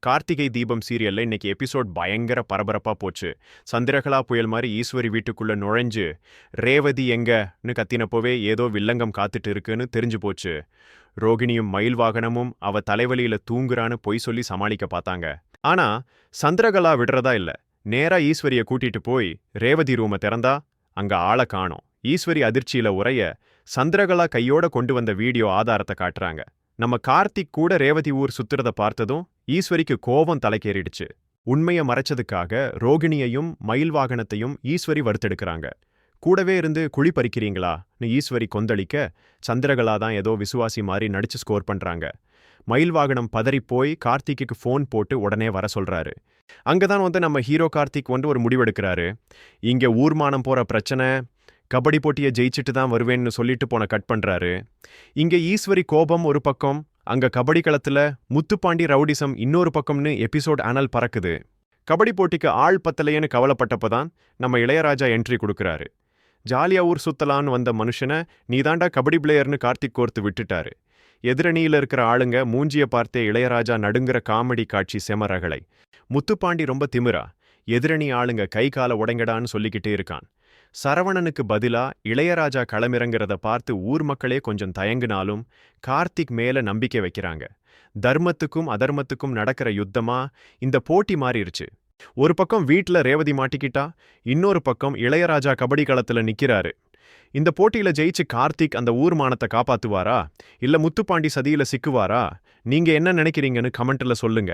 கார்த்திகை தீபம் சீரியல்ல இன்னைக்கு எபிசோட் பயங்கர பரபரப்பா போச்சு. சந்திரகலா புயல் மாதிரி ஈஸ்வரி வீட்டுக்குள்ள நுழைஞ்சு ரேவதி எங்கன்னு கத்தினப்போவே ஏதோ வில்லங்கம் காத்துட்டு இருக்குன்னு தெரிஞ்சு போச்சு. ரோகிணியும் மயில் வாகனமும் அவ தலைவலியில தூங்குறான்னு பொய் சொல்லி சமாளிக்க பார்த்தாங்க. ஆனா சந்திரகலா விடுறதா இல்ல. நேரா ஈஸ்வரிய கூட்டிட்டு போய் ரேவதி ரூமை திறந்தா அங்க ஆளை காணோம். ஈஸ்வரி அதிர்ச்சியில உரைய சந்திரகலா கையோட கொண்டு வந்த வீடியோ ஆதாரத்தை காட்டுறாங்க. நம்ம கார்த்திக் கூட ரேவதி ஊர் சுத்துறத பார்த்ததும் ஈஸ்வரிக்கு கோபம் தலைக்கேறிடுச்சு. உண்மையை மறைச்சதுக்காக ரோகிணியையும் மயில் வாகனத்தையும் ஈஸ்வரி வறுத்தெடுக்கிறாங்க. கூடவே இருந்து குழி பறிக்கிறீங்களான்னு ஈஸ்வரி கொந்தளிக்க சந்திரகலா தான் ஏதோ விசுவாசி மாதிரி நடிச்சு ஸ்கோர் பண்றாங்க. மயில் வாகனம் பதறிப்போய் கார்த்திக்கு ஃபோன் போட்டு உடனே வர சொல்றாரு. அங்கதான் நம்ம ஹீரோ கார்த்திக் ஒரு முடிவெடுக்கிறாரு. இங்க ஊர்மானம் போற பிரச்சனை, கபடி போட்டியை ஜெயிச்சுட்டு தான் வருவேன்னு சொல்லிட்டு போன கட் பண்றாரு. இங்க ஈஸ்வரி கோபம் ஒரு பக்கம், அங்க கபடி களத்துல முத்துப்பாண்டி ரவுடிசம் இன்னொரு பக்கம்னு எபிசோட் அனல் பறக்குது. கபடி போட்டிக்கு ஆள் பத்தலையேன்னு கவலைப்பட்டப்பதான் நம்ம இளையராஜா என்ட்ரி கொடுக்கறாரு. ஜாலியா ஊர் சுத்தலான்னு வந்த மனுஷனை நீதாண்டா கபடி பிளேயர்னு கார்த்திக் கோர்த்து விட்டுட்டாரு. எதிரணியில இருக்கிற ஆளுங்க மூஞ்சிய பார்த்தே இளையராஜா நடுங்கிற காமெடி காட்சி செமரகளை. முத்துப்பாண்டி ரொம்ப திமிரா எதிரணி ஆளுங்க கை கால உடைங்கடான்னு சொல்லிக்கிட்டே இருக்கான். சரவணனுக்கு பதிலா இளையராஜா களமிறங்கிறத பார்த்து ஊர் மக்களே கொஞ்சம் தயங்குனாலும் கார்த்திக் மேல நம்பிக்கை வைக்கிறாங்க. தர்மத்துக்கும் அதர்மத்துக்கும் நடக்கிற யுத்தமா இந்த போட்டி மாறிடுச்சு. ஒரு பக்கம் வீட்ல ரேவதி மாட்டிக்கிட்டா, இன்னொரு பக்கம் இளையராஜா கபடி களத்துல நிக்கிறாரு. இந்த போட்டியில ஜெயிச்சு கார்த்திக் அந்த ஊர் மானத்தை காப்பாத்துவாரா இல்ல முத்துப்பாண்டி சதியில சிக்குவாரா? நீங்க என்ன நினைக்கிறீங்கன்னு கமெண்ட்ல சொல்லுங்க.